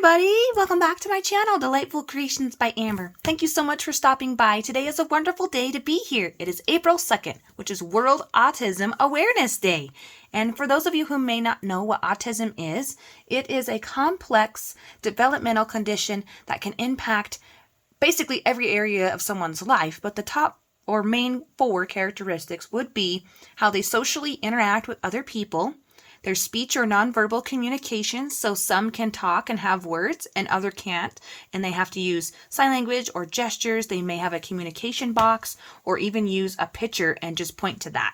everybody, welcome back to my channel, Delightful Creations by Amber. Thank you so much for stopping by. Today is a wonderful day to be here. It is April 2nd, which is World Autism Awareness Day. And for those of you who may not know what autism is, it is a complex developmental condition that can impact basically every area of someone's life, but the top or main 4 characteristics would be how they socially interact with other people, their speech or nonverbal communication, so some can talk and have words and other can't, and they have to use sign language or gestures. They may have a communication box or even use a picture and just point to that.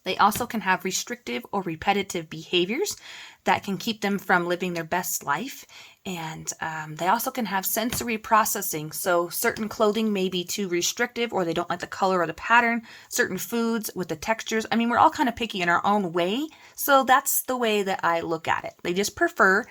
They also can have restrictive or repetitive behaviors that can keep them from living their best life. And they also can have sensory processing. So certain clothing may be too restrictive, or they don't like the color or the pattern. Certain foods with the textures. I mean, we're all kind of picky in our own way. So that's the way that I look at it. They just prefer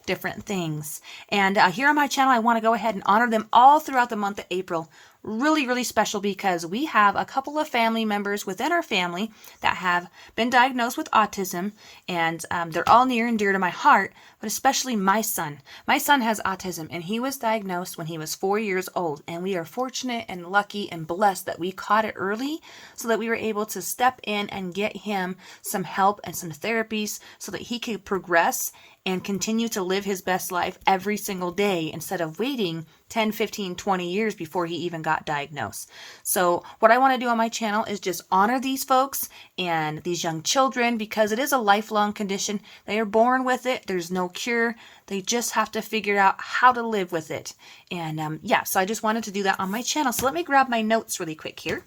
different things. And here on my channel, I want to go ahead and honor them all throughout the month of April. Really, really special because we have a couple of family members within our family that have been diagnosed with autism, and they're all near and dear to my heart, but especially my son. My son has autism, and he was diagnosed when he was 4 years old, and we are fortunate and lucky and blessed that we caught it early so that we were able to step in and get him some help and some therapies so that he could progress and continue to live his best life every single day instead of waiting 10, 15, 20 years before he even got diagnosed. So what I want to do on my channel is just honor these folks and these young children because it is a lifelong condition. They are born with it. There's no cure. They just have to figure out how to live with it. And yeah, so I just wanted to do that on my channel. So let me grab my notes really quick here.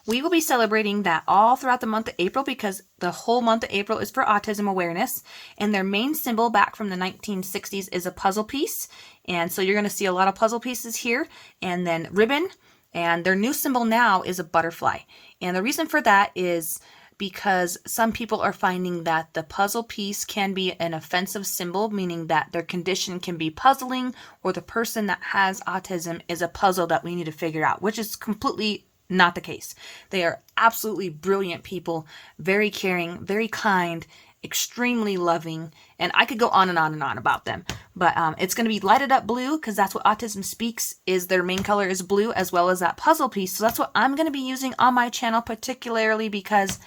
We will be celebrating that all throughout the month of April because the whole month of April is for autism awareness. And their main symbol back from the 1960s is a puzzle piece. And so you're going to see a lot of puzzle pieces here. And then ribbon. And their new symbol now is a butterfly. And the reason for that is because some people are finding that the puzzle piece can be an offensive symbol, meaning that their condition can be puzzling, or the person that has autism is a puzzle that we need to figure out, which is completely not the case. They are absolutely brilliant people, very caring, very kind, extremely loving, and I could go on and on and on about them. But it's going to be lighted up blue because that's what Autism Speaks is. Their main color is blue, as well as that puzzle piece. So that's what I'm going to be using on my channel, particularly because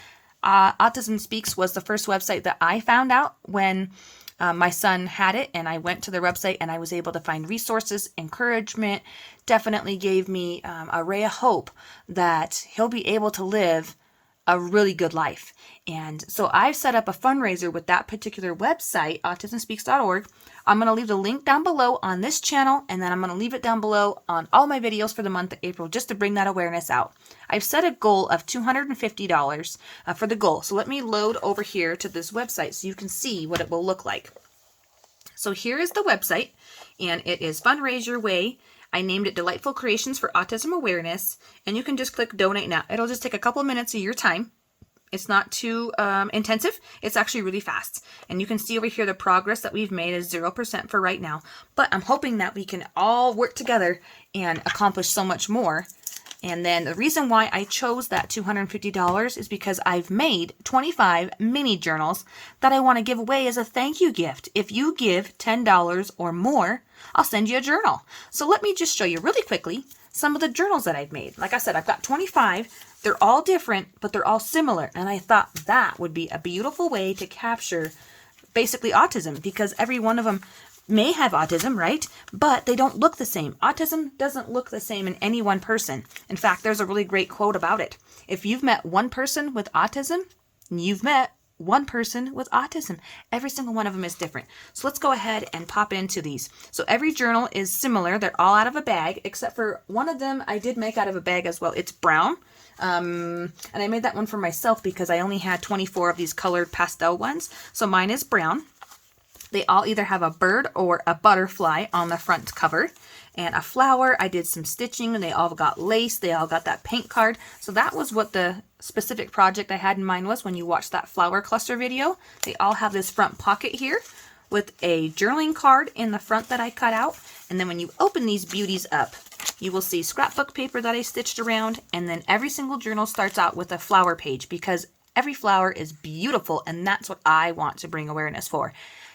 Autism Speaks was the first website that I found out when my son had it, and I went to their website and I was able to find resources, encouragement, definitely gave me a ray of hope that he'll be able to live a really good life. And so I've set up a fundraiser with that particular website, autismspeaks.org. I'm going to leave the link down below on this channel, and then I'm going to leave it down below on all my videos for the month of April just to bring that awareness out. I've set a goal of $250 for the goal. So let me load over here to this website so you can see what it will look like. So here is the website, and it is Fundraise Your Way. I named it Delightful Creations for Autism Awareness, and you can just click Donate Now. It'll just take a couple minutes of your time. It's not too intensive. It's actually really fast. And you can see over here the progress that we've made is 0% for right now. But I'm hoping that we can all work together and accomplish so much more. And then the reason why I chose that $250 is because I've made 25 mini journals that I want to give away as a thank you gift. If you give $10 or more, I'll send you a journal. So let me just show you really quickly some of the journals that I've made. Like I said, I've got 25. They're all different, but they're all similar. And I thought that would be a beautiful way to capture basically autism, because every one of them may have autism, right? But they don't look the same. Autism doesn't look the same in any one person. In fact, there's a really great quote about it. If you've met one person with autism, you've met one person with autism. Every single one of them is different. So let's go ahead and pop into these. So every journal is similar. They're all out of a bag, except for one of them I did make out of a bag as well. It's brown. And I made that one for myself because I only had 24 of these colored pastel ones. So mine is brown. They all either have a bird or a butterfly on the front cover. And a flower. I did some stitching, and they all got lace. They all got that paint card. So that was what the specific project I had in mind was when you watched that flower cluster video. They all have this front pocket here with a journaling card in the front that I cut out. And then when you open these beauties up, you will see scrapbook paper that I stitched around. And then every single journal starts out with a flower page because Every flower is beautiful, and that's what I want to bring awareness for.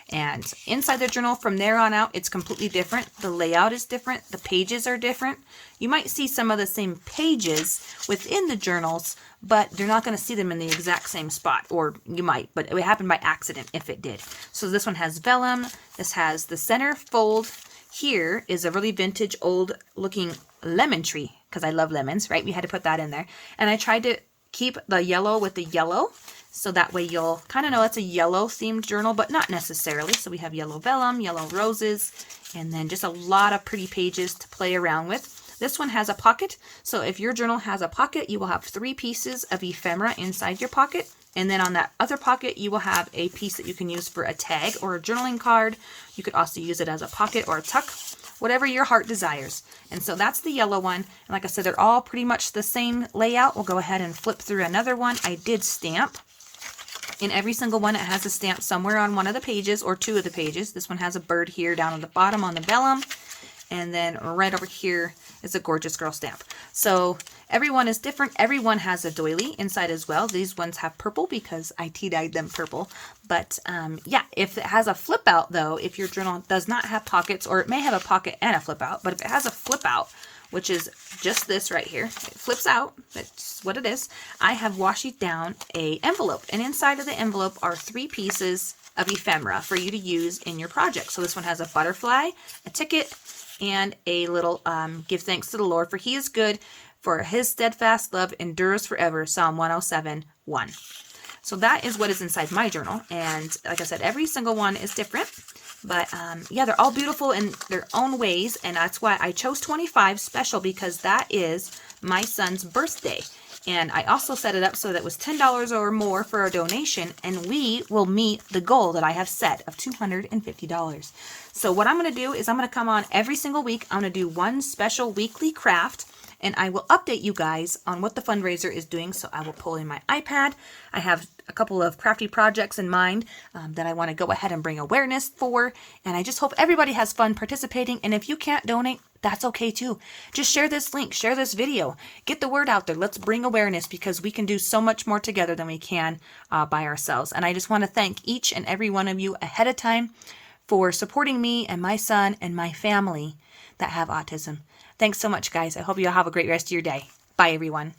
And inside the journal, from there on out, it's completely different. The layout is different. The pages are different. You might see some of the same pages within the journals, but you're not going to see them in the exact same spot. Or you might, but it would happen by accident if it did. So this one has vellum. This has the center fold. Here is a really vintage, old-looking lemon tree, because I love lemons, right? We had to put that in there. And I tried to keep the yellow with the yellow, so that way you'll kind of know it's a yellow themed journal, but not necessarily. So we have yellow vellum, yellow roses, and then just a lot of pretty pages to play around with. This one has a pocket. So if your journal has a pocket, you will have 3 pieces of ephemera inside your pocket. And then on that other pocket, you will have a piece that you can use for a tag or a journaling card. You could also use it as a pocket or a tuck, whatever your heart desires. And so that's the yellow one. And like I said, they're all pretty much the same layout. We'll go ahead and flip through another one. I did stamp. In every single one, it has a stamp somewhere on one of the pages or 2 of the pages. This one has a bird here down at the bottom on the vellum. And then right over here is a gorgeous girl stamp. So everyone is different. Everyone has a doily inside as well. These ones have purple because I tea-dyed them purple. But yeah, if it has a flip out though, if your journal does not have pockets, or it may have a pocket and a flip out, but if it has a flip out, which is just this right here, it flips out, that's what it is, I have washi down a envelope. And inside of the envelope are 3 pieces of ephemera for you to use in your project. So this one has a butterfly, a ticket, and a little give thanks to the Lord, for he is good, for his steadfast love endures forever, Psalm 107:1. So that is what is inside my journal. And like I said, every single one is different. But yeah, they're all beautiful in their own ways. And that's why I chose 25 special, because that is my son's birthday. And I also set it up so that it was $10 or more for a donation, and we will meet the goal that I have set of $250. So what I'm going to do is I'm going to come on every single week. I'm going to do one special weekly craft, and I will update you guys on what the fundraiser is doing. So I will pull in my iPad. I have a couple of crafty projects in mind that I want to go ahead and bring awareness for. And I just hope everybody has fun participating. And if you can't donate, that's okay too. Just share this link, share this video, get the word out there. Let's bring awareness, because we can do so much more together than we can by ourselves. And I just want to thank each and every one of you ahead of time for supporting me and my son and my family that have autism. Thanks so much, guys. I hope you all have a great rest of your day. Bye, everyone.